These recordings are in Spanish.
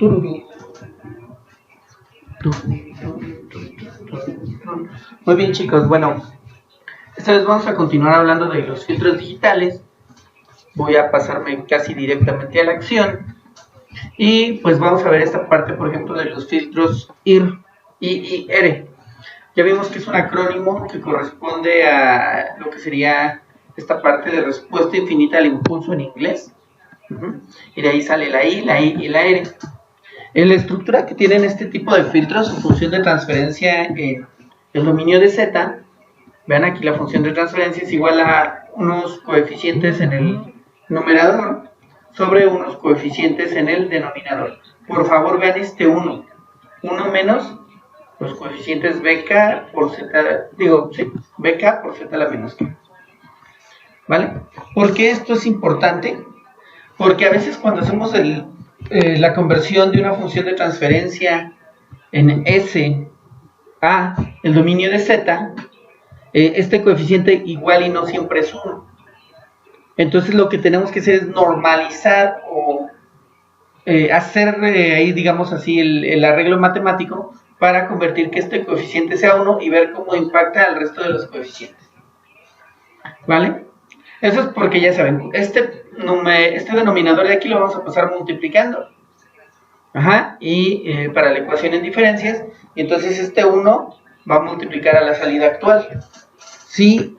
Muy bien, chicos, bueno, esta vez vamos a continuar hablando de los filtros digitales. Voy a pasarme casi directamente a la acción y pues vamos a ver esta parte, por ejemplo, de los filtros IR, IIR. Ya vimos que es un acrónimo que corresponde a lo que sería esta parte de respuesta infinita al impulso en inglés. Y de ahí sale la I, la I y la R. En la estructura que tienen este tipo de filtros, su función de transferencia en el dominio de Z, vean aquí la función de transferencia es igual a unos coeficientes en el numerador sobre unos coeficientes en el denominador. Por favor vean este 1 menos los coeficientes BK por Z, BK por Z a la menos K. ¿Vale? ¿Por qué esto es importante? Porque a veces cuando hacemos la conversión de una función de transferencia en S a el dominio de Z, este coeficiente igual y no siempre es 1. Entonces lo que tenemos que hacer es normalizar o hacer ahí, digamos así, el arreglo matemático para convertir que este coeficiente sea 1 y ver cómo impacta al resto de los coeficientes. ¿Vale? Eso es porque ya saben, este denominador de aquí lo vamos a pasar multiplicando. Y para la ecuación en diferencias, entonces este 1 va a multiplicar a la salida actual. Si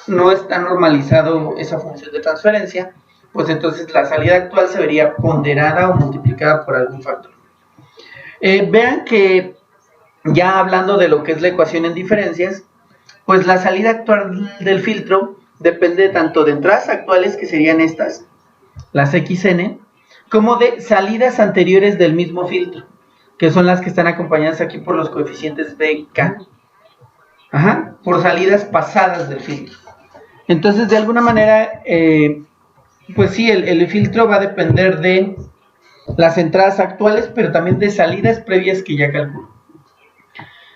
no está normalizado esa función de transferencia, pues entonces la salida actual se vería ponderada o multiplicada por algún factor. Vean que ya hablando de lo que es la ecuación en diferencias, pues la salida actual del filtro depende tanto de entradas actuales, que serían estas, las XN, como de salidas anteriores del mismo filtro, que son las que están acompañadas aquí por los coeficientes BK. Por salidas pasadas del filtro. Entonces, de alguna manera, pues sí, el filtro va a depender de las entradas actuales, pero también de salidas previas que ya calculo.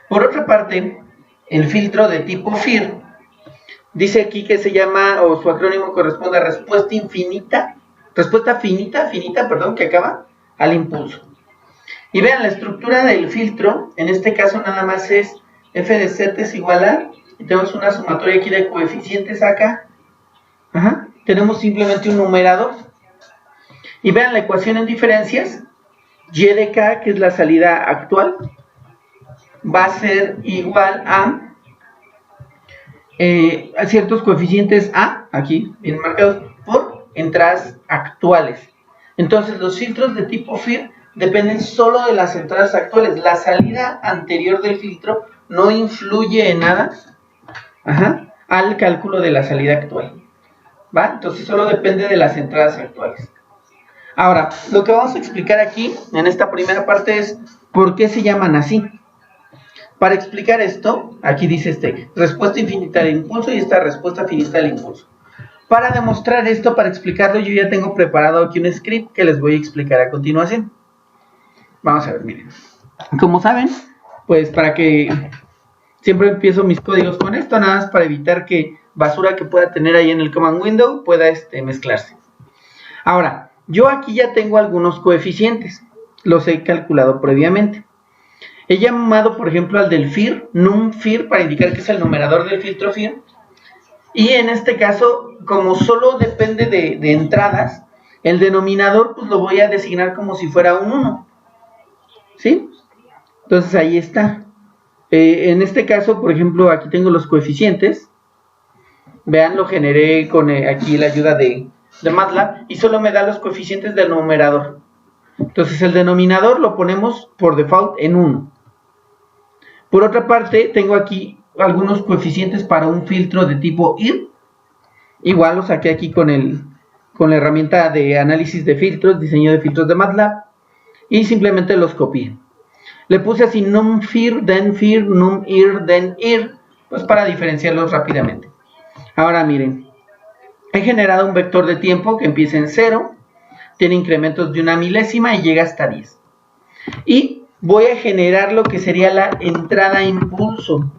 Por otra parte, el filtro de tipo FIR, dice aquí que se llama, o su acrónimo corresponde a respuesta finita, que acaba al impulso. Y vean, la estructura del filtro, en este caso nada más es f de z es igual a, y tenemos una sumatoria aquí de coeficientes acá, tenemos simplemente un numerador. Y vean la ecuación en diferencias, y de k, que es la salida actual, va a ser igual a ciertos coeficientes A, aquí bien marcados, por entradas actuales. Entonces los filtros de tipo FIR dependen solo de las entradas actuales. La salida anterior del filtro no influye en nada al cálculo de la salida actual. ¿Va? Entonces solo depende de las entradas actuales. Ahora, lo que vamos a explicar aquí, en esta primera parte, es por qué se llaman así. Para explicar esto, aquí dice respuesta infinita al impulso y esta respuesta finita al impulso. Para demostrar esto, para explicarlo, yo ya tengo preparado aquí un script que les voy a explicar a continuación. Vamos a ver, miren. Como saben, pues para que siempre empiezo mis códigos con esto, nada más para evitar que basura que pueda tener ahí en el command window pueda mezclarse. Ahora, yo aquí ya tengo algunos coeficientes, los he calculado previamente. He llamado, por ejemplo, al del FIR, num_FIR, para indicar que es el numerador del filtro FIR. Y en este caso, como solo depende de entradas, el denominador pues lo voy a designar como si fuera un 1. ¿Sí? Entonces ahí está. En este caso, por ejemplo, aquí tengo los coeficientes. Vean, lo generé con aquí la ayuda de MATLAB y solo me da los coeficientes del numerador. Entonces el denominador lo ponemos por default en 1. Por otra parte, tengo aquí algunos coeficientes para un filtro de tipo IR. Igual lo saqué aquí con la herramienta de análisis de filtros, diseño de filtros de MATLAB. Y simplemente los copié. Le puse así num_FIR, then FIR, num_IR, then IR, pues para diferenciarlos rápidamente. Ahora miren, he generado un vector de tiempo que empieza en 0, tiene incrementos de 1 milésima y llega hasta 10. Y voy a generar lo que sería la entrada impulso.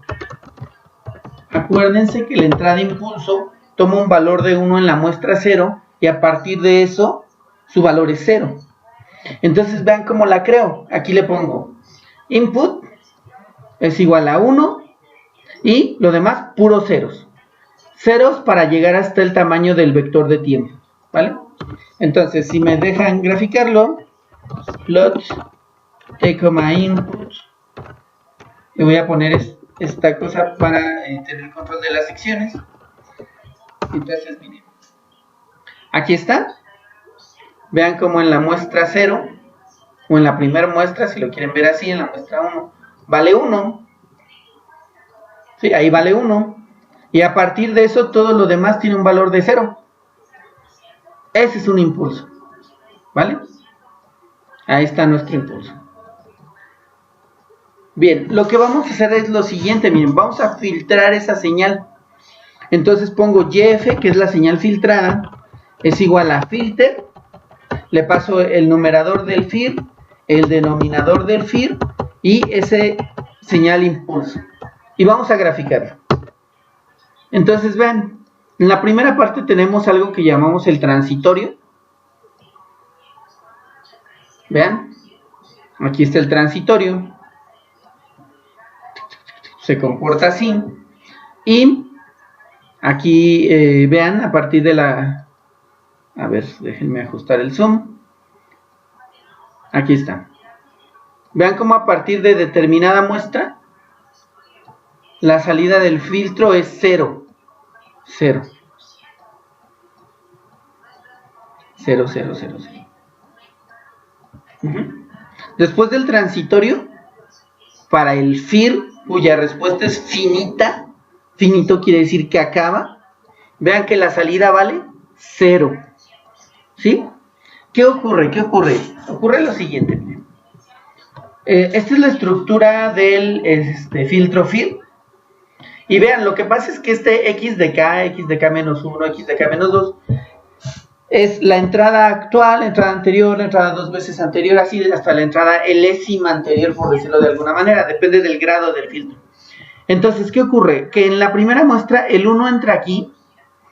Acuérdense que la entrada impulso toma un valor de 1 en la muestra 0 y a partir de eso su valor es 0. Entonces vean cómo la creo. Aquí le pongo input es igual a 1 y lo demás puros ceros. Ceros para llegar hasta el tamaño del vector de tiempo, ¿vale? Entonces, si me dejan graficarlo, plot t,input, le voy a poner esta cosa para tener control de las secciones. Entonces, miren, aquí está. Vean como en la muestra 0, o en la primera muestra, si lo quieren ver así, en la muestra 1, vale 1. Sí, ahí vale 1. Y a partir de eso, todo lo demás tiene un valor de 0. Ese es un impulso, ¿vale? Ahí está nuestro impulso. Bien, lo que vamos a hacer es lo siguiente, miren, vamos a filtrar esa señal. Entonces pongo YF, que es la señal filtrada, es igual a filter, le paso el numerador del FIR, el denominador del FIR y ese señal impulso. Y vamos a graficarlo. Entonces vean, en la primera parte tenemos algo que llamamos el transitorio. Vean, aquí está el transitorio. Se comporta así. Y aquí vean, a partir de la... A ver, déjenme ajustar el zoom. Aquí está. Vean cómo a partir de determinada muestra, la salida del filtro es 0. 0. 0, 0, 0, 0. Después del transitorio, para el FIR, cuya respuesta es finita, finito quiere decir que acaba, vean que la salida vale 0. ¿Sí? ¿Qué ocurre? ¿Qué ocurre? Ocurre lo siguiente. Esta es la estructura del filtro FIR. Y vean, lo que pasa es que este x de k menos 1, x de k menos 2, es la entrada actual, la entrada anterior, la entrada 2 veces anterior, así hasta la entrada enésima anterior, por decirlo de alguna manera, depende del grado del filtro. Entonces, ¿qué ocurre? Que en la primera muestra el 1 entra aquí,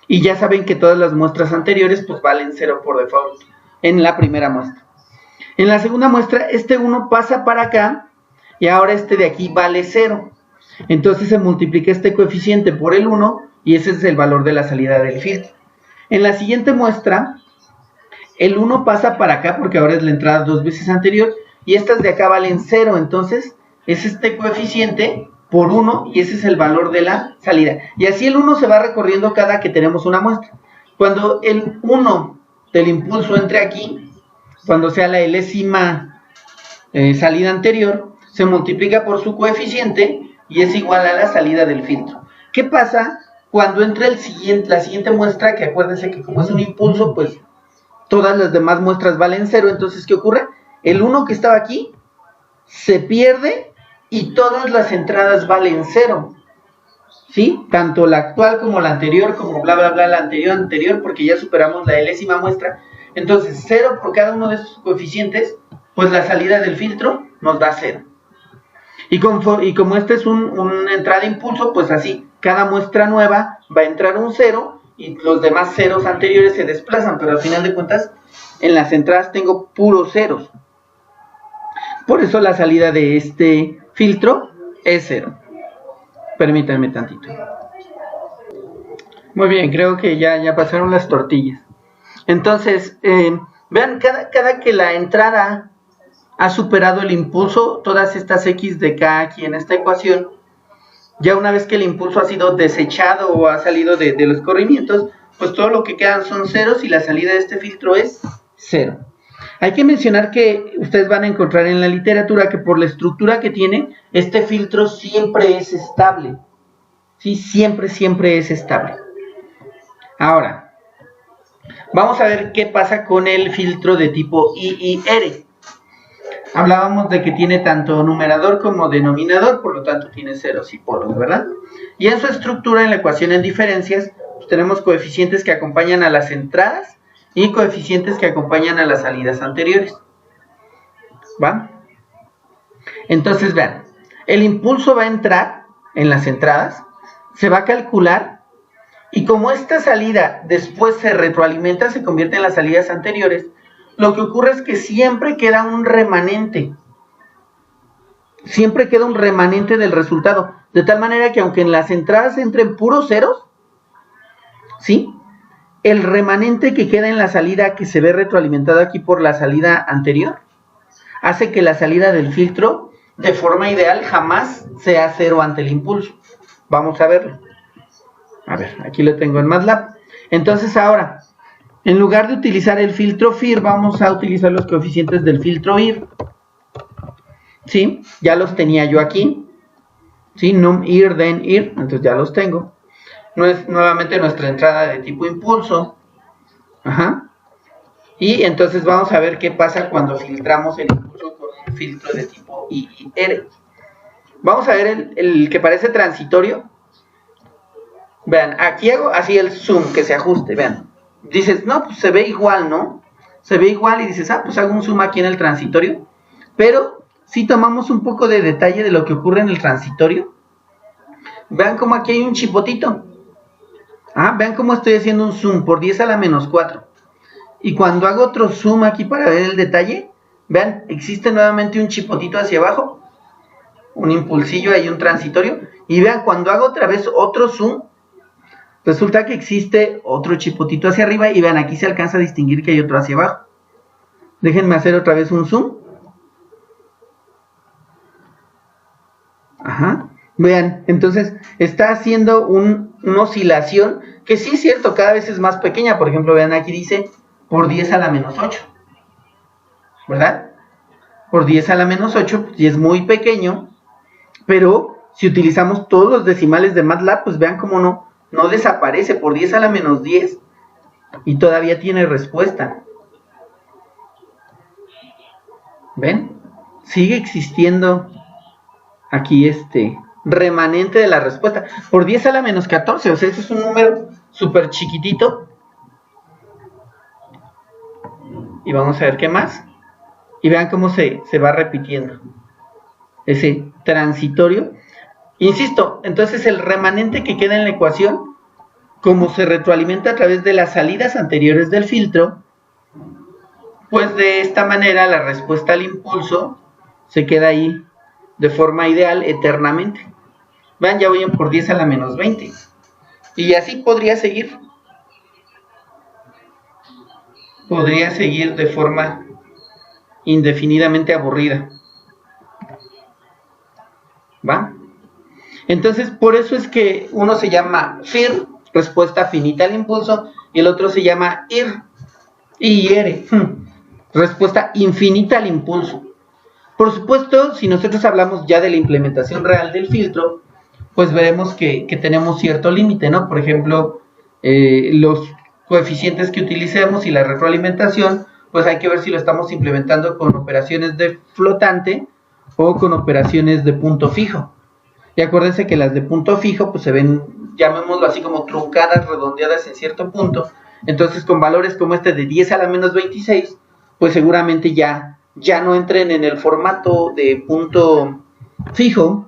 y ya saben que todas las muestras anteriores pues valen 0 por default, en la primera muestra. En la segunda muestra, este 1 pasa para acá, y ahora este de aquí vale 0. Entonces se multiplica este coeficiente por el 1, y ese es el valor de la salida del filtro. En la siguiente muestra, el 1 pasa para acá, porque ahora es la entrada 2 veces anterior, y estas de acá valen 0, entonces es este coeficiente por 1, y ese es el valor de la salida. Y así el 1 se va recorriendo cada que tenemos una muestra. Cuando el 1 del impulso entre aquí, cuando sea la enésima salida anterior, se multiplica por su coeficiente y es igual a la salida del filtro. ¿Qué pasa cuando entra la siguiente muestra? Que acuérdense que como es un impulso, pues todas las demás muestras valen 0. Entonces, ¿qué ocurre? El 1 que estaba aquí se pierde y todas las entradas valen 0. ¿Sí? Tanto la actual como la anterior, como bla bla bla, la anterior, porque ya superamos la enésima muestra. Entonces, 0 por cada uno de esos coeficientes, pues la salida del filtro nos da 0. Y como este es una entrada de impulso, pues así, cada muestra nueva va a entrar un 0 y los demás ceros anteriores se desplazan, pero al final de cuentas, en las entradas tengo puros ceros. Por eso la salida de este filtro es 0. Permítanme tantito. Muy bien, creo que ya pasaron las tortillas. Entonces, vean, cada que la entrada ha superado el impulso, todas estas x de k aquí en esta ecuación, ya una vez que el impulso ha sido desechado o ha salido de los corrimientos, pues todo lo que quedan son ceros y la salida de este filtro es 0. Hay que mencionar que ustedes van a encontrar en la literatura que por la estructura que tiene, este filtro siempre es estable. ¿Sí? Siempre es estable. Ahora, vamos a ver qué pasa con el filtro de tipo IIR. Hablábamos de que tiene tanto numerador como denominador, por lo tanto tiene ceros y polos, ¿verdad? Y en su estructura, en la ecuación en diferencias, pues tenemos coeficientes que acompañan a las entradas y coeficientes que acompañan a las salidas anteriores. ¿Va? Entonces, vean, el impulso va a entrar en las entradas, se va a calcular, y como esta salida después se retroalimenta, se convierte en las salidas anteriores, lo que ocurre es que siempre queda un remanente. Siempre queda un remanente del resultado. De tal manera que aunque en las entradas entren puros ceros, ¿sí? El remanente que queda en la salida, que se ve retroalimentado aquí por la salida anterior, hace que la salida del filtro, de forma ideal, jamás sea cero ante el impulso. Vamos a verlo. A ver, aquí lo tengo en MATLAB. Entonces ahora, en lugar de utilizar el filtro FIR, vamos a utilizar los coeficientes del filtro IR. ¿Sí? Ya los tenía yo aquí. ¿Sí? Num, IR, den, IR. Entonces ya los tengo. Nuevamente nuestra entrada de tipo impulso. Ajá. Y entonces vamos a ver qué pasa cuando filtramos el impulso con un filtro de tipo IR. Vamos a ver el que parece transitorio. Vean, aquí hago así el zoom, que se ajuste, vean. Dices, no, pues se ve igual, ¿no? Se ve igual y dices, ah, pues hago un zoom aquí en el transitorio. Pero si tomamos un poco de detalle de lo que ocurre en el transitorio, vean cómo aquí hay un chipotito. Ah, vean cómo estoy haciendo un zoom por 10 a la menos 4. Y cuando hago otro zoom aquí para ver el detalle, vean, existe nuevamente un chipotito hacia abajo, un impulsillo, hay un transitorio. Y vean, cuando hago otra vez otro zoom, resulta que existe otro chipotito hacia arriba. Y vean, aquí se alcanza a distinguir que hay otro hacia abajo. Déjenme hacer otra vez un zoom. Ajá. Vean, entonces está haciendo una oscilación que sí es cierto, cada vez es más pequeña. Por ejemplo, vean, aquí dice por 10 a la menos 8. ¿Verdad? Por 10 a la menos 8, pues, y es muy pequeño. Pero si utilizamos todos los decimales de MATLAB, pues vean cómo no desaparece por 10 a la menos 10. Y todavía tiene respuesta. ¿Ven? Sigue existiendo aquí remanente de la respuesta. Por 10 a la menos 14. O sea, este es un número súper chiquitito. Y vamos a ver qué más. Y vean cómo se va repitiendo ese transitorio. Insisto, entonces el remanente que queda en la ecuación, como se retroalimenta a través de las salidas anteriores del filtro, pues de esta manera la respuesta al impulso se queda ahí de forma ideal eternamente. Vean, ya voy en por 10 a la menos 20. Y así podría seguir. Podría seguir de forma indefinidamente aburrida. ¿Va? Entonces, por eso es que uno se llama FIR, respuesta finita al impulso, y el otro se llama IR, respuesta infinita al impulso. Por supuesto, si nosotros hablamos ya de la implementación real del filtro, pues veremos que tenemos cierto límite, ¿no? Por ejemplo, los coeficientes que utilicemos y la retroalimentación, pues hay que ver si lo estamos implementando con operaciones de flotante o con operaciones de punto fijo. Y acuérdense que las de punto fijo pues se ven, llamémoslo así, como truncadas, redondeadas en cierto punto. Entonces con valores como este de 10 a la menos 26, pues seguramente ya no entren en el formato de punto fijo.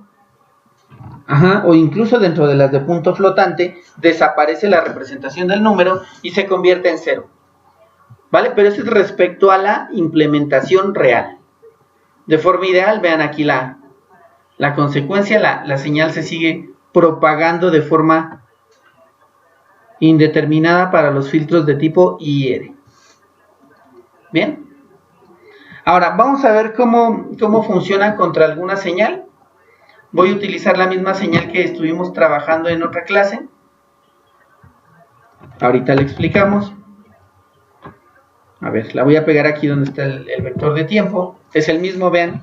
Ajá, o incluso dentro de las de punto flotante desaparece la representación del número y se convierte en 0. ¿Vale? Pero eso es respecto a la implementación real. De forma ideal, vean aquí la consecuencia, la señal se sigue propagando de forma indeterminada para los filtros de tipo IR. Bien. Ahora, vamos a ver cómo funciona contra alguna señal. Voy a utilizar la misma señal que estuvimos trabajando en otra clase. Ahorita le explicamos. A ver, la voy a pegar aquí donde está el vector de tiempo. Es el mismo, vean.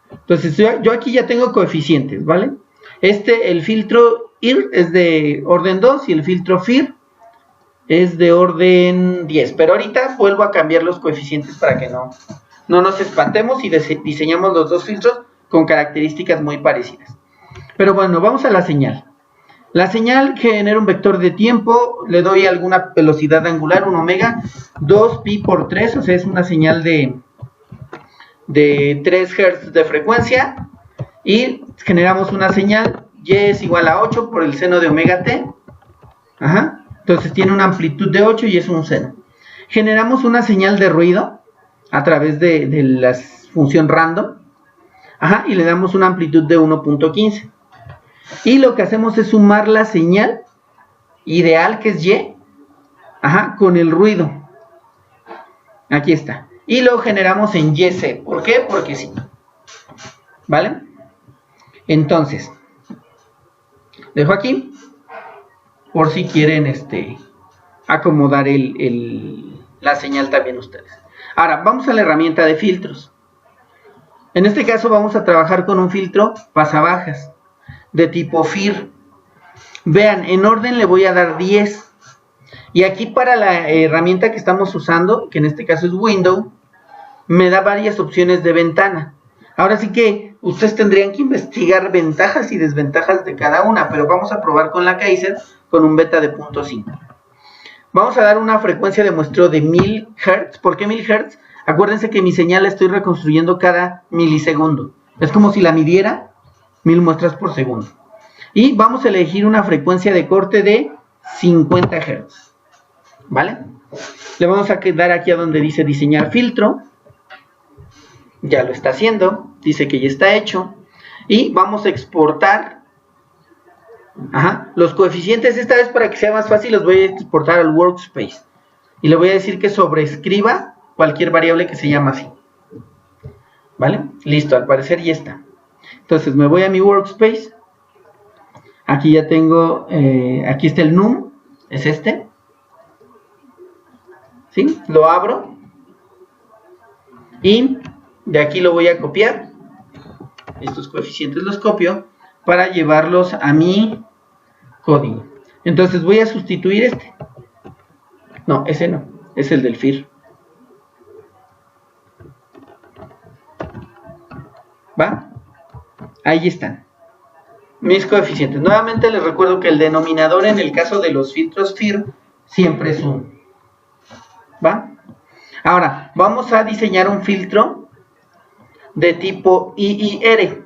Entonces, yo aquí ya tengo coeficientes, ¿vale? El filtro IR es de orden 2 y el filtro FIR es de orden 10. Pero ahorita vuelvo a cambiar los coeficientes para que no nos espantemos y diseñamos los dos filtros con características muy parecidas. Pero bueno, vamos a la señal. La señal genera un vector de tiempo, le doy alguna velocidad angular, un omega, 2pi por 3, o sea, es una señal de 3 Hz de frecuencia, y generamos una señal, y es igual a 8 por el seno de omega t. Ajá. Entonces tiene una amplitud de 8 y es un seno. Generamos una señal de ruido a través de la función random. Ajá, y le damos una amplitud de 1.15. Y lo que hacemos es sumar la señal ideal, que es Y, ajá, con el ruido. Aquí está. Y lo generamos en YC. ¿Por qué? Porque sí. ¿Vale? Entonces, dejo aquí por si quieren acomodar la señal también ustedes. Ahora, vamos a la herramienta de filtros. En este caso vamos a trabajar con un filtro pasabajas de tipo FIR. Vean, en orden le voy a dar 10. Y aquí para la herramienta que estamos usando, que en este caso es Window, me da varias opciones de ventana. Ahora sí que ustedes tendrían que investigar ventajas y desventajas de cada una, pero vamos a probar con la Kaiser con un beta de 0.5. Vamos a dar una frecuencia de muestreo de 1000 Hz. ¿Por qué 1000 Hz? Acuérdense que mi señal la estoy reconstruyendo cada milisegundo. Es como si la midiera 1000 muestras por segundo. Y vamos a elegir una frecuencia de corte de 50 Hz. ¿Vale? Le vamos a dar aquí a donde dice diseñar filtro. Ya lo está haciendo. Dice que ya está hecho. Y vamos a exportar. Ajá, los coeficientes, esta vez para que sea más fácil los voy a exportar al workspace. Y le voy a decir que sobreescriba cualquier variable que se llama así. ¿Vale? Listo, al parecer ya está. Entonces me voy a mi workspace. Aquí ya tengo, aquí está el num, es este. ¿Sí? Lo abro. Y de aquí lo voy a copiar. Estos coeficientes los copio para llevarlos a mi código. Entonces voy a sustituir este. No, ese no, es el del FIR. ¿Va? Ahí están mis coeficientes. Nuevamente les recuerdo que el denominador en el caso de los filtros FIR siempre es 1. ¿Va? Ahora, vamos a diseñar un filtro de tipo IIR.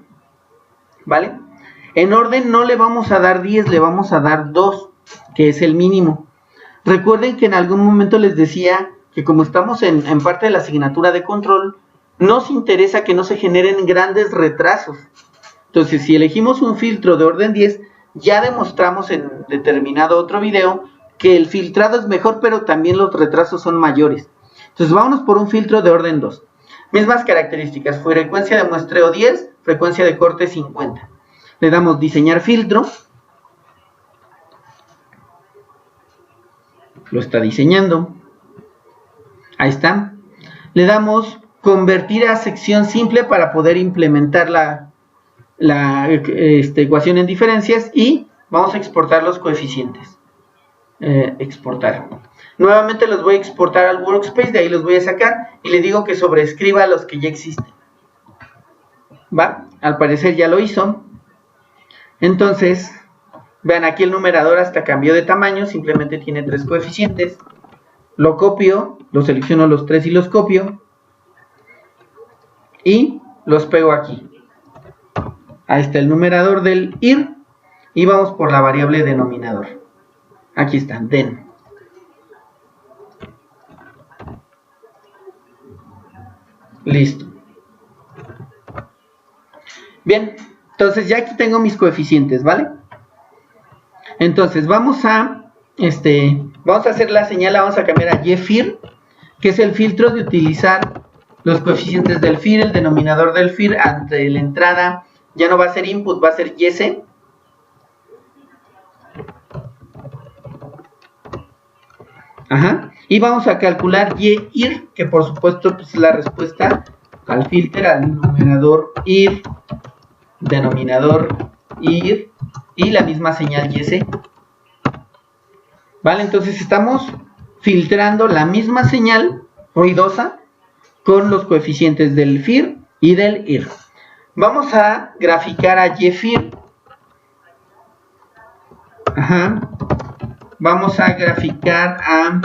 ¿Vale? En orden no le vamos a dar 10, le vamos a dar 2, que es el mínimo. Recuerden que en algún momento les decía que como estamos en parte de la asignatura de control, nos interesa que no se generen grandes retrasos. Entonces, si elegimos un filtro de orden 10, ya demostramos en determinado otro video que el filtrado es mejor, pero también los retrasos son mayores. Entonces, vámonos por un filtro de orden 2. Mismas características, frecuencia de muestreo 10, frecuencia de corte 50. Le damos diseñar filtro. Lo está diseñando. Ahí está. Le damos convertir a sección simple para poder implementar la ecuación en diferencias y vamos a exportar los coeficientes. Exportar. Nuevamente los voy a exportar al workspace, de ahí los voy a sacar y le digo que sobreescriba los que ya existen. ¿Va? Al parecer ya lo hizo. Entonces, vean aquí el numerador hasta cambió de tamaño, simplemente tiene 3 coeficientes. Lo copio, lo selecciono los 3 y los copio. Y los pego aquí. Ahí está el numerador del IR. Y vamos por la variable denominador. Aquí está, den. Listo. Bien, entonces ya aquí tengo mis coeficientes, ¿vale? Entonces vamos a hacer la señal, la vamos a cambiar a YFIR, que es el filtro de utilizar los coeficientes del FIR, el denominador del FIR, ante la entrada, ya no va a ser input, va a ser YC. Ajá. Y vamos a calcular YIR, que por supuesto pues, es la respuesta al filter, al numerador IR, denominador IR, y la misma señal YC. ¿Vale? Entonces estamos filtrando la misma señal ruidosa con los coeficientes del FIR y del IR. Vamos a graficar a YFIR. Ajá. Vamos a graficar a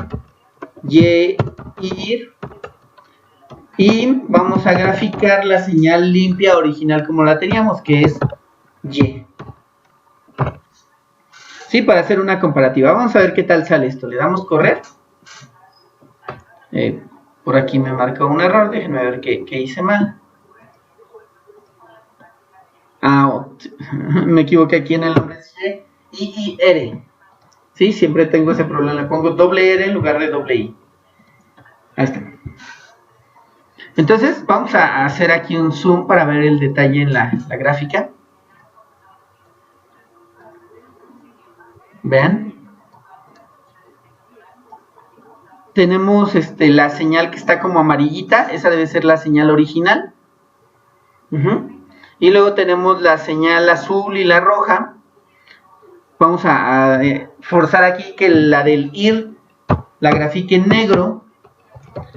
YIR y vamos a graficar la señal limpia original como la teníamos, que es Y. Sí, para hacer una comparativa. Vamos a ver qué tal sale esto. Le damos correr. Por aquí me marcó un error, déjenme ver qué hice mal. Me equivoqué aquí en el nombre. I-I-R. Sí, siempre tengo ese problema. Le pongo doble R en lugar de doble I. Ahí está. Entonces, vamos a hacer aquí un zoom para ver el detalle en la gráfica. Vean. Tenemos la señal que está como amarillita. Esa debe ser la señal original. Y luego tenemos la señal azul y la roja. Vamos a forzar aquí que la del IR la grafique en negro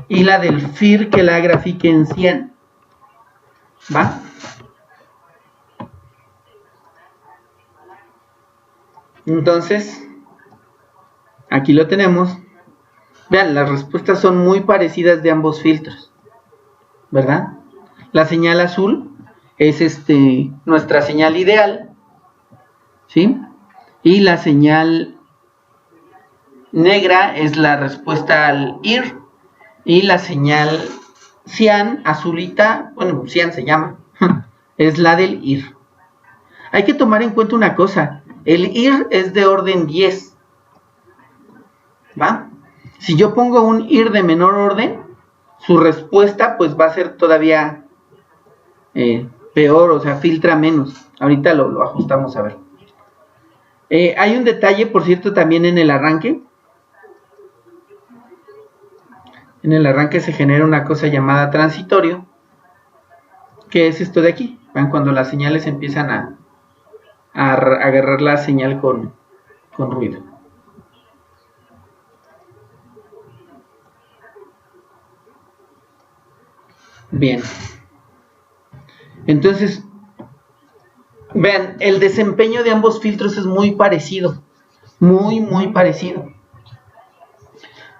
y la del FIR que la grafique en 100. ¿Va? Entonces, aquí lo tenemos. Vean, las respuestas son muy parecidas de ambos filtros, ¿verdad? La señal azul es nuestra señal ideal, ¿sí? Y la señal negra es la respuesta al IR. Y la señal cian, azulita, bueno, cian se llama, es la del IR. Hay que tomar en cuenta una cosa, el IR es de orden 10, ¿va? Si yo pongo un IR de menor orden, su respuesta pues va a ser todavía peor, o sea, filtra menos. Ahorita lo ajustamos a ver. Hay un detalle, por cierto, también en el arranque. En el arranque se genera una cosa llamada transitorio, que es esto de aquí. ¿Ven? Cuando las señales empiezan a agarrar la señal con ruido. Bien. Entonces, vean, el desempeño de ambos filtros es muy parecido. Muy, muy parecido.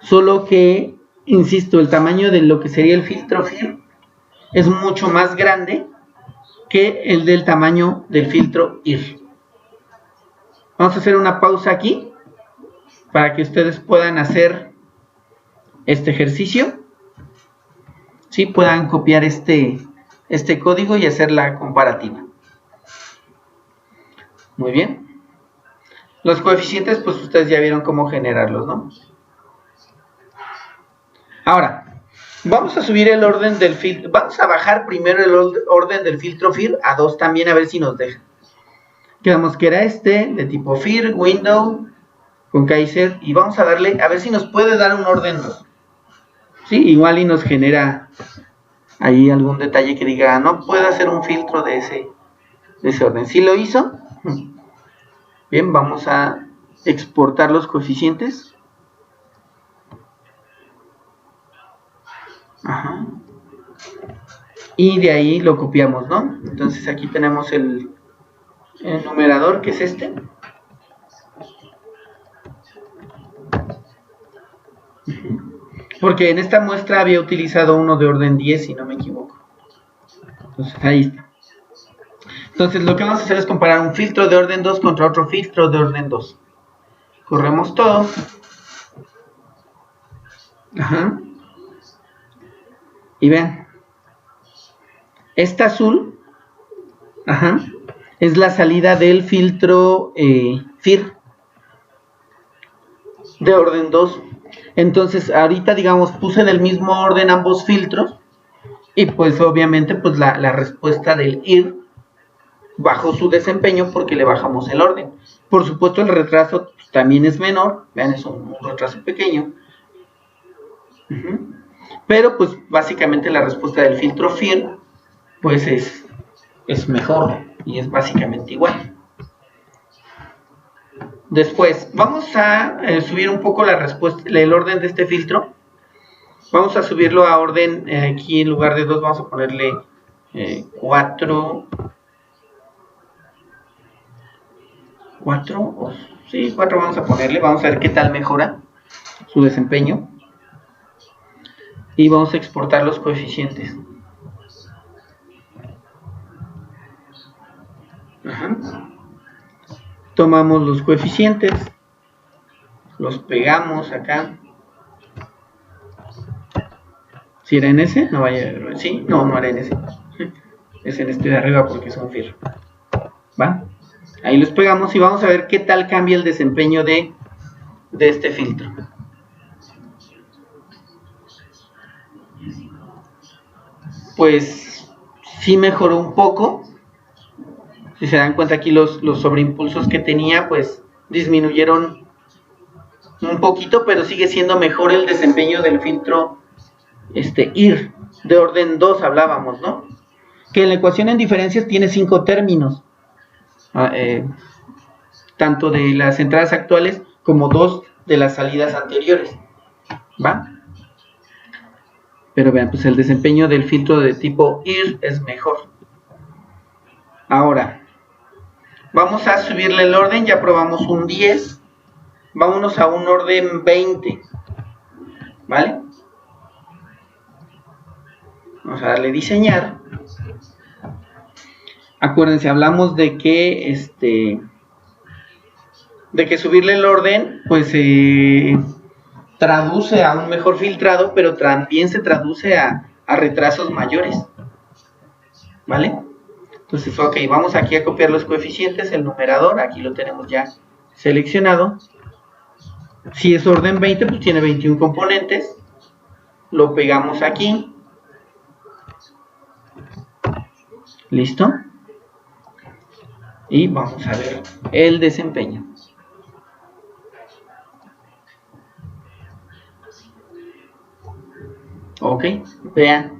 Solo que, insisto, el tamaño de lo que sería el filtro FIR es mucho más grande que el del tamaño del filtro IR. Vamos a hacer una pausa aquí para que ustedes puedan hacer este ejercicio. Sí, puedan copiar este código y hacer la comparativa. Muy bien. Los coeficientes, pues ustedes ya vieron cómo generarlos, ¿no? Ahora, vamos a subir el orden del filtro. Vamos a bajar primero el orden del filtro FIR a 2 también, a ver si nos deja. Quedamos que era de tipo FIR, window, con Kaiser. Y vamos a darle, a ver si nos puede dar un orden 2. Sí, igual y nos genera ahí algún detalle que diga, no puede hacer un filtro de ese orden. ¿Sí lo hizo? Bien, vamos a exportar los coeficientes. Ajá. Y de ahí lo copiamos, ¿no? Entonces aquí tenemos el numerador, que es este. Porque en esta muestra había utilizado uno de orden 10, si no me equivoco. Entonces ahí está. Entonces lo que vamos a hacer es comparar un filtro de orden 2 contra otro filtro de orden 2. Corremos todo. Ajá. Y vean. Esta azul, ajá, es la salida del filtro FIR de orden 2. Entonces ahorita, digamos, puse en el mismo orden ambos filtros. Y pues obviamente pues la respuesta del IR bajó su desempeño porque le bajamos el orden. Por supuesto el retraso pues, también es menor. Vean, es un retraso pequeño. Pero pues básicamente la respuesta del filtro FIR pues es mejor y es básicamente igual. Después vamos a subir un poco la respuesta, el orden de este filtro. Vamos a subirlo a orden, aquí en lugar de 2 vamos a ponerle 4. 4, sí, 4 vamos a ponerle. Vamos a ver qué tal mejora su desempeño. Y vamos a exportar los coeficientes. Ajá. Tomamos los coeficientes, los pegamos acá. ¿Si era en ese? No vaya, sí, no era en ese. Es en este de arriba porque es un FIR. ¿Va? Ahí los pegamos y vamos a ver qué tal cambia el desempeño de este filtro. Pues sí mejoró un poco. Si se dan cuenta aquí los sobreimpulsos que tenía, pues disminuyeron un poquito, pero sigue siendo mejor el desempeño del filtro IR de orden 2 hablábamos, ¿no? Que en la ecuación en diferencias tiene 5 términos, tanto de las entradas actuales como 2 de las salidas anteriores, ¿va? Pero vean, pues el desempeño del filtro de tipo IR es mejor. Ahora, vamos a subirle el orden, ya probamos un 10, vámonos a un orden 20, ¿vale? Vamos a darle diseñar. Acuérdense, hablamos de que subirle el orden pues traduce a un mejor filtrado, pero también se traduce a retrasos mayores, ¿vale? Entonces, ok, vamos aquí a copiar los coeficientes, el numerador, aquí lo tenemos ya seleccionado. Si es orden 20, pues tiene 21 componentes, lo pegamos aquí, listo, y vamos a ver el desempeño. Ok, vean.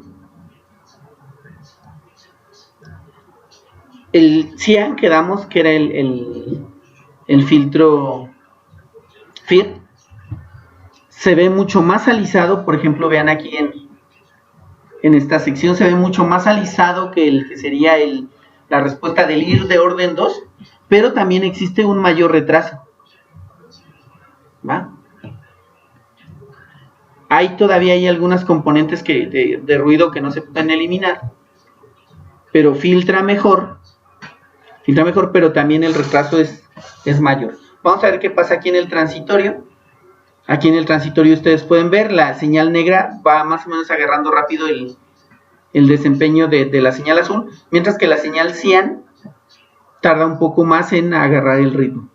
El cian quedamos que era el filtro FIR. Se ve mucho más alisado, por ejemplo, vean aquí en esta sección se ve mucho más alisado que el que sería la respuesta del IR de orden 2, pero también existe un mayor retraso, ¿va? Todavía hay algunas componentes de ruido que no se pueden eliminar, pero filtra mejor, pero también el retraso es mayor. Vamos a ver qué pasa aquí en el transitorio. Aquí en el transitorio ustedes pueden ver la señal negra va más o menos agarrando rápido el desempeño de la señal azul, mientras que la señal cian tarda un poco más en agarrar el ritmo,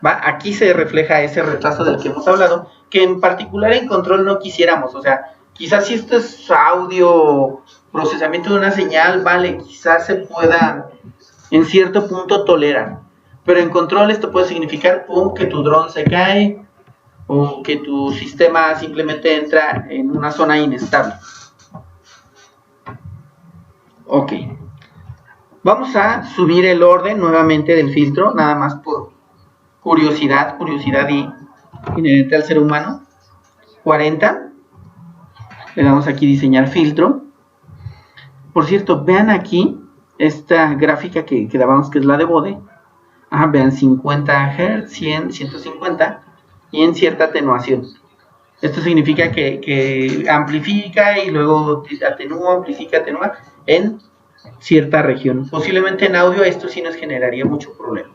¿va? Aquí se refleja ese retraso del que hemos hablado, que en particular en control no quisiéramos. O sea, quizás si esto es audio, procesamiento de una señal, vale, quizás se pueda en cierto punto tolerar, pero en control esto puede significar que tu dron se cae o que tu sistema simplemente entra en una zona inestable. Ok, vamos a subir el orden nuevamente del filtro, nada más por curiosidad inherente al ser humano. 40, le damos aquí diseñar filtro. Por cierto, vean aquí esta gráfica que dábamos, que es la de Bode. Vean, 50 Hz, 100, 150 y en cierta atenuación. Esto significa que amplifica y luego atenúa, amplifica, atenúa en cierta región. Posiblemente en audio esto sí nos generaría mucho problema,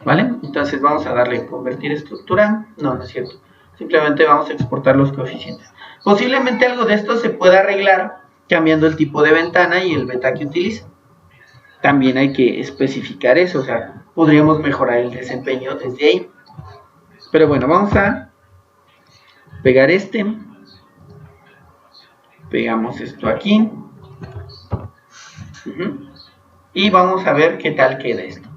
¿vale? Entonces vamos a darle convertir estructura. No es cierto. Simplemente vamos a exportar los coeficientes. Posiblemente algo de esto se pueda arreglar cambiando el tipo de ventana y el beta que utiliza. También hay que especificar eso, o sea, podríamos mejorar el desempeño desde ahí. Pero bueno, vamos a pegar pegamos esto aquí, y vamos a ver qué tal queda esto.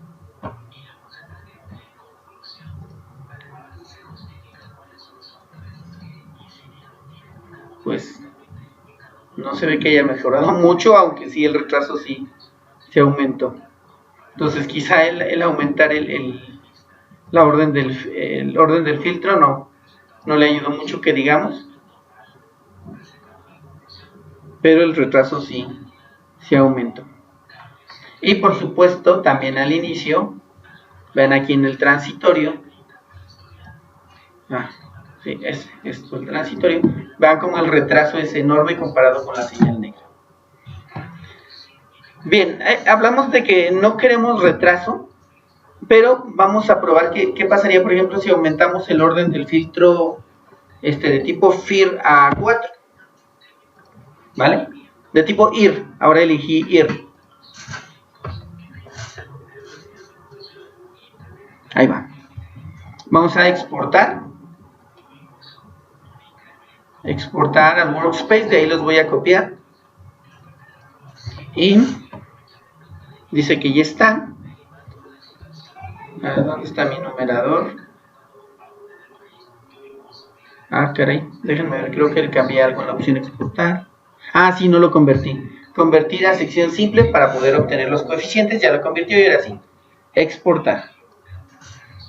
Pues no se ve que haya mejorado mucho, aunque sí el retraso sí se aumentó. Entonces quizá el aumentar el orden del filtro no le ayudó mucho, que digamos, pero el retraso sí aumentó. Y por supuesto también al inicio, ven aquí en el transitorio, sí, esto el transitorio, vean como el retraso es enorme comparado con la señal negra. Bien, hablamos de que no queremos retraso, pero vamos a probar qué pasaría, por ejemplo, si aumentamos el orden del filtro de tipo FIR a 4. ¿vale? De tipo IR, ahora elegí IR. Ahí va. Vamos a exportar. Exportar al workspace, de ahí los voy a copiar. Y dice que ya está. A ver, ¿dónde está mi numerador? Ah, caray, déjenme ver, creo que le cambié algo en la opción exportar. Ah, sí, no lo convertí. Convertir a sección simple para poder obtener los coeficientes, ya lo convirtió y ahora sí. Exportar.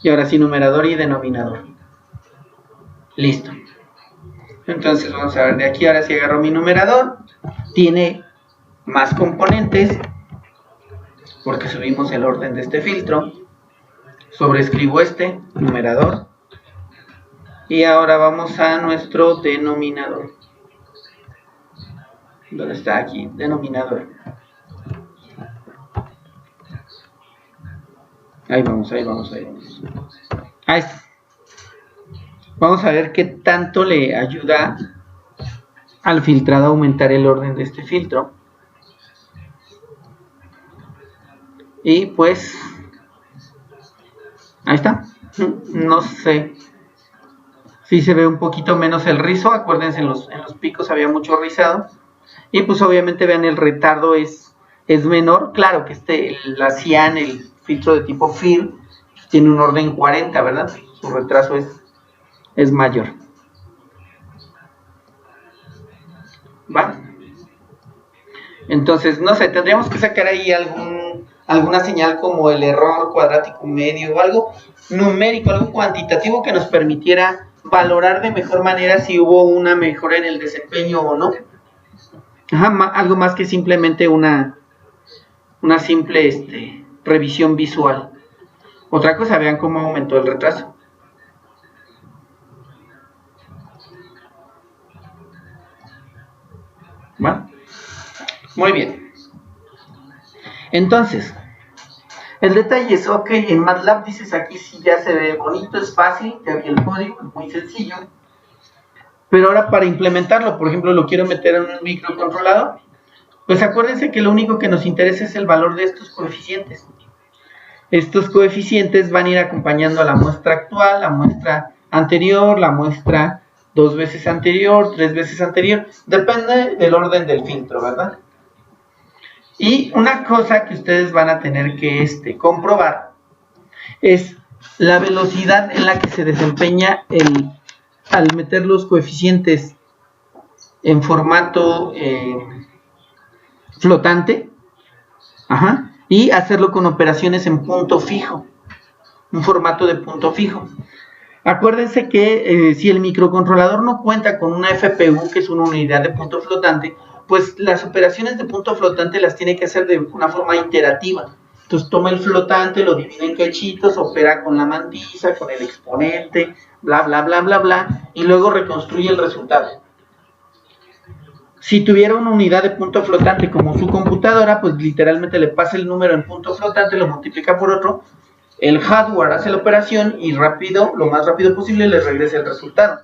Y ahora sí, numerador y denominador. Listo. Entonces vamos a ver de aquí, ahora sí agarro mi numerador. Tiene más componentes, porque subimos el orden de este filtro. Sobrescribo este numerador. Y ahora vamos a nuestro denominador. ¿Dónde está aquí? Denominador. Ahí vamos, ahí vamos, ahí vamos. Ahí está. Vamos a ver qué tanto le ayuda al filtrado a aumentar el orden de este filtro. Y pues, ahí está. No sé si se ve un poquito menos el rizo. Acuérdense, en los picos había mucho rizado. Y pues obviamente vean, el retardo es menor. Claro que la cian, el filtro de tipo FIR, tiene un orden 40, ¿verdad? Su retraso es mayor. ¿Va? Entonces, no sé, tendríamos que sacar ahí alguna señal como el error cuadrático medio o algo numérico, algo cuantitativo que nos permitiera valorar de mejor manera si hubo una mejora en el desempeño o no. Ajá, algo más que simplemente una simple revisión visual. Otra cosa, vean cómo aumentó el retraso. ¿Va? Muy bien. Entonces, el detalle es, ok, en MATLAB dices aquí sí ya se ve bonito, es fácil, ya vi el código, es muy sencillo. Pero ahora para implementarlo, por ejemplo, lo quiero meter en un microcontrolador, pues acuérdense que lo único que nos interesa es el valor de estos coeficientes. Estos coeficientes van a ir acompañando a la muestra actual, la muestra anterior, la muestra 2 veces anterior, 3 veces anterior, depende del orden del filtro, ¿verdad? Y una cosa que ustedes van a tener que comprobar es la velocidad en la que se desempeña al meter los coeficientes en formato flotante, y hacerlo con operaciones en punto fijo, un formato de punto fijo. Acuérdense que si el microcontrolador no cuenta con una FPU, que es una unidad de punto flotante, pues las operaciones de punto flotante las tiene que hacer de una forma iterativa. Entonces toma el flotante, lo divide en cachitos, opera con la mantisa, con el exponente, bla, bla, bla, bla, bla, y luego reconstruye el resultado. Si tuviera una unidad de punto flotante como su computadora, pues literalmente le pasa el número en punto flotante, lo multiplica por otro, el hardware hace la operación y rápido, lo más rápido posible, le regresa el resultado.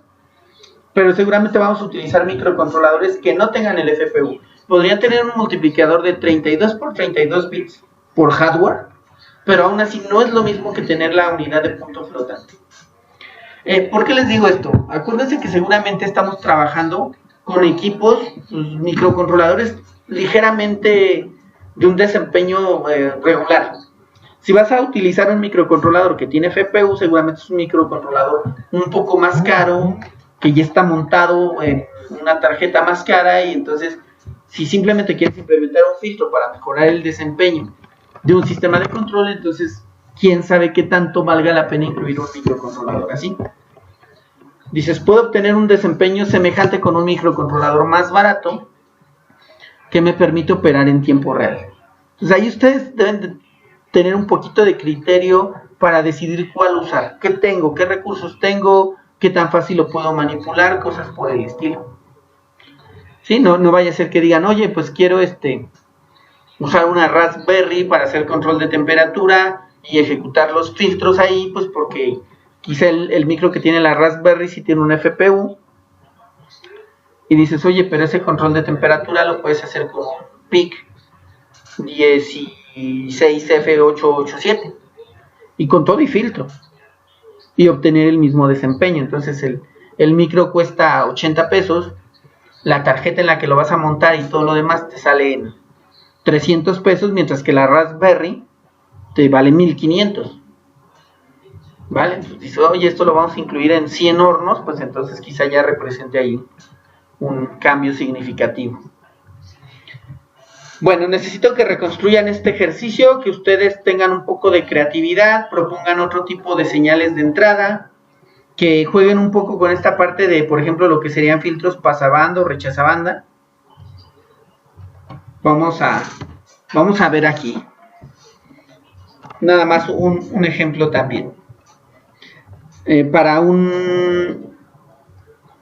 Pero seguramente vamos a utilizar microcontroladores que no tengan el FPU. Podrían tener un multiplicador de 32 por 32 bits por hardware, pero aún así no es lo mismo que tener la unidad de punto flotante. ¿Por qué les digo esto? Acuérdense que seguramente estamos trabajando con equipos, microcontroladores ligeramente de un desempeño regular. Si vas a utilizar un microcontrolador que tiene FPU, seguramente es un microcontrolador un poco más caro, que ya está montado en una tarjeta más cara, y entonces si simplemente quieres implementar un filtro para mejorar el desempeño de un sistema de control, entonces quién sabe qué tanto valga la pena incluir un microcontrolador así. Dices, puedo obtener un desempeño semejante con un microcontrolador más barato que me permite operar en tiempo real. Entonces ahí ustedes deben de tener un poquito de criterio para decidir cuál usar. ¿Qué tengo? ¿Qué recursos tengo? ¿Qué tan fácil lo puedo manipular? Cosas por el estilo. ¿Sí? No vaya a ser que digan, oye, pues quiero usar una Raspberry para hacer control de temperatura y ejecutar los filtros ahí, pues porque quizá el micro que tiene la Raspberry sí tiene un FPU, y dices, oye, pero ese control de temperatura lo puedes hacer con PIC 16F887 y con todo y filtro y obtener el mismo desempeño. Entonces el micro cuesta 80 pesos, la tarjeta en la que lo vas a montar y todo lo demás te sale en 300 pesos, mientras que la Raspberry te vale 1500. ¿Vale? Entonces dices, oye, esto lo vamos a incluir en 100 hornos, pues entonces quizá ya represente ahí un cambio significativo. Bueno, necesito que reconstruyan este ejercicio, que ustedes tengan un poco de creatividad, propongan otro tipo de señales de entrada, que jueguen un poco con esta parte de, por ejemplo, lo que serían filtros pasabanda o rechazabanda. Vamos a ver aquí. Nada más un ejemplo también.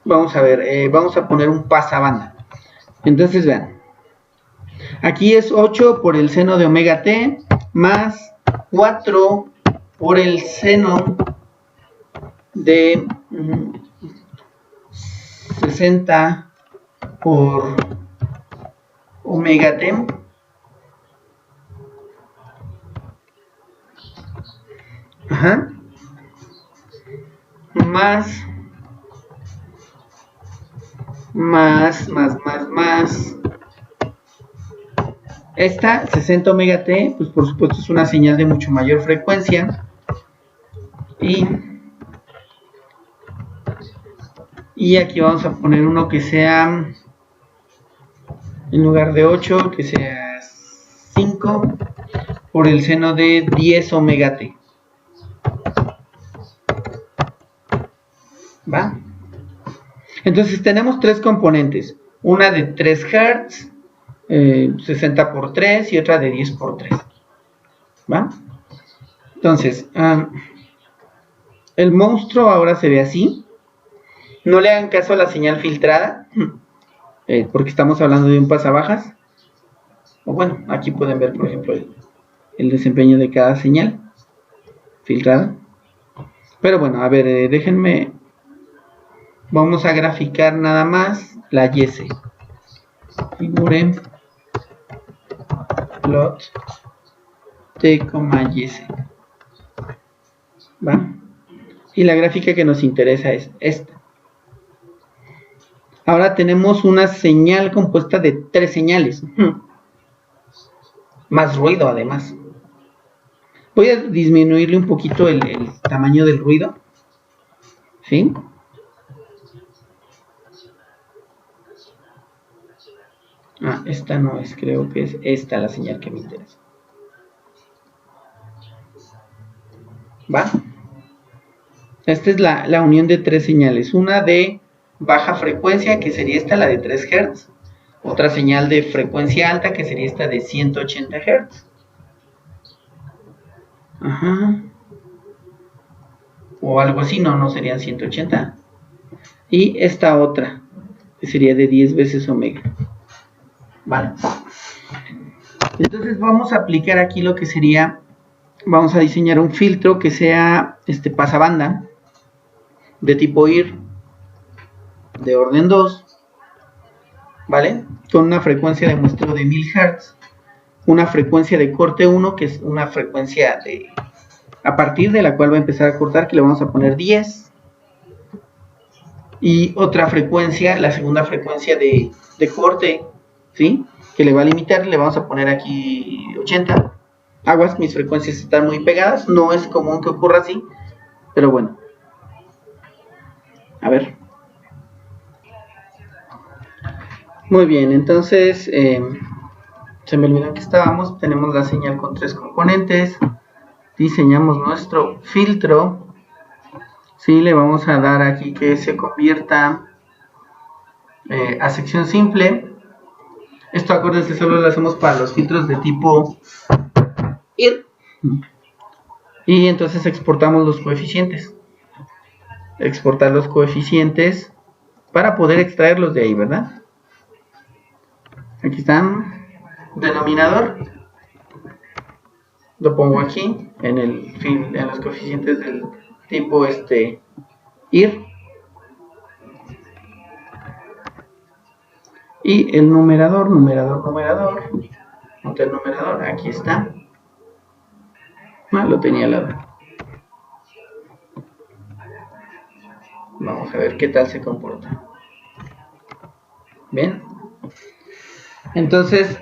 Vamos a ver, vamos a poner un pasabanda. Entonces vean, aquí es 8 por el seno de omega t más 4 por el seno de 60 por omega t más esta 60 omega t, pues por supuesto es una señal de mucho mayor frecuencia, y aquí vamos a poner uno que sea, en lugar de 8, que sea 5 por el seno de 10 omega t. ¿Va? Entonces tenemos tres componentes, una de 3 Hz, 60 por 3 y otra de 10 por 3. ¿Va? Entonces, el monstruo ahora se ve así. No le hagan caso a la señal filtrada, porque estamos hablando de un pasabajas. O bueno, aquí pueden ver, por ejemplo, el desempeño de cada señal filtrada. Pero bueno, a ver, déjenme. Vamos a graficar nada más la YS. Figure plot t, YS. ¿Va? Y la gráfica que nos interesa es esta. Ahora tenemos una señal compuesta de 3 señales. Más ruido además. Voy a disminuirle un poquito el tamaño del ruido. ¿Sí? Esta no es, creo que es esta la señal que me interesa. ¿Va? Esta es la unión de 3 señales. Una de baja frecuencia, que sería esta, la de 3 Hz. Otra señal de frecuencia alta, que sería esta de 180 Hz. O algo así, no serían 180. Y esta otra, que sería de 10 veces omega. Vale. Entonces vamos a aplicar aquí lo que sería, vamos a diseñar un filtro que sea pasabanda de tipo IR de orden 2, ¿vale? Con una frecuencia de muestreo de 1000 Hz, una frecuencia de corte 1, que es una frecuencia a partir de la cual va a empezar a cortar, que le vamos a poner 10, y otra frecuencia, la segunda frecuencia de corte, ¿sí? Que le va a limitar, le vamos a poner aquí 80. Aguas, mis frecuencias están muy pegadas, no es común que ocurra así, pero bueno. A ver. Muy bien, entonces se me olvidó que estábamos. Tenemos la señal con 3 componentes. Diseñamos nuestro filtro. Sí, le vamos a dar aquí que se convierta a sección simple. Esto, acuérdense, solo lo hacemos para los filtros de tipo IR. Y entonces exportamos los coeficientes. Exportar los coeficientes para poder extraerlos de ahí, ¿verdad? Aquí están. Denominador. Lo pongo aquí en los coeficientes del tipo IR. Y el numerador, monta el numerador, aquí está. Lo tenía al lado. Vamos a ver qué tal se comporta. Bien. Entonces,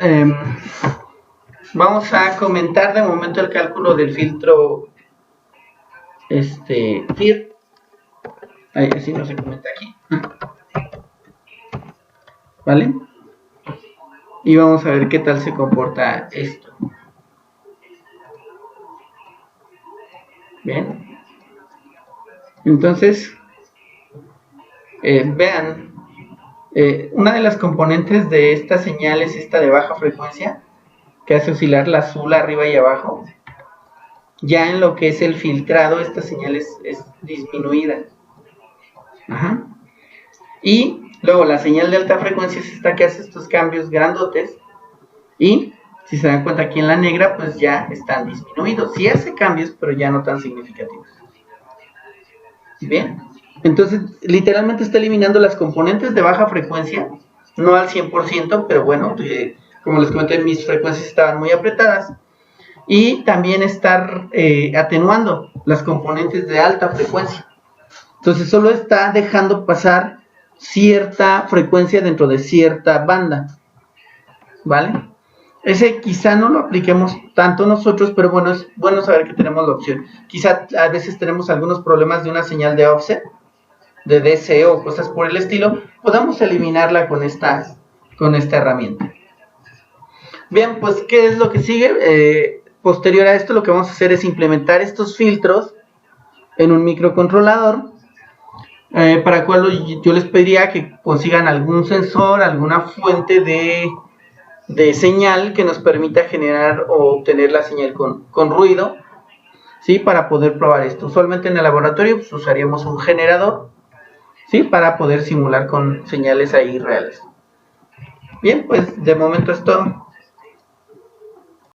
vamos a comentar de momento el cálculo del filtro FIR. Ahí así no se comenta aquí. ¿Vale? Y vamos a ver qué tal se comporta esto. Bien. Entonces, vean, una de las componentes de esta señal es esta de baja frecuencia, que hace oscilar la azul arriba y abajo. Ya en lo que es el filtrado, esta señal es disminuida. Ajá. Y luego la señal de alta frecuencia es esta que hace estos cambios grandotes. Y si se dan cuenta aquí en la negra, pues ya están disminuidos. Sí hace cambios, pero ya no tan significativos. Bien. Entonces, literalmente está eliminando las componentes de baja frecuencia. No al 100%, pero bueno, como les comenté, mis frecuencias estaban muy apretadas. Y también estar atenuando las componentes de alta frecuencia. Entonces solo está dejando pasar cierta frecuencia dentro de cierta banda, ¿vale? Ese quizá no lo apliquemos tanto nosotros, pero bueno, es bueno saber que tenemos la opción. Quizá a veces tenemos algunos problemas de una señal de offset, de DC o cosas por el estilo, podamos eliminarla con esta herramienta. Bien, pues, ¿qué es lo que sigue? Posterior a esto, lo que vamos a hacer es implementar estos filtros en un microcontrolador, para el cual yo les pediría que consigan algún sensor, alguna fuente de señal que nos permita generar o obtener la señal con ruido, ¿sí? Para poder probar esto. Usualmente en el laboratorio pues, usaríamos un generador, ¿sí? Para poder simular con señales ahí reales. Bien, pues de momento es todo.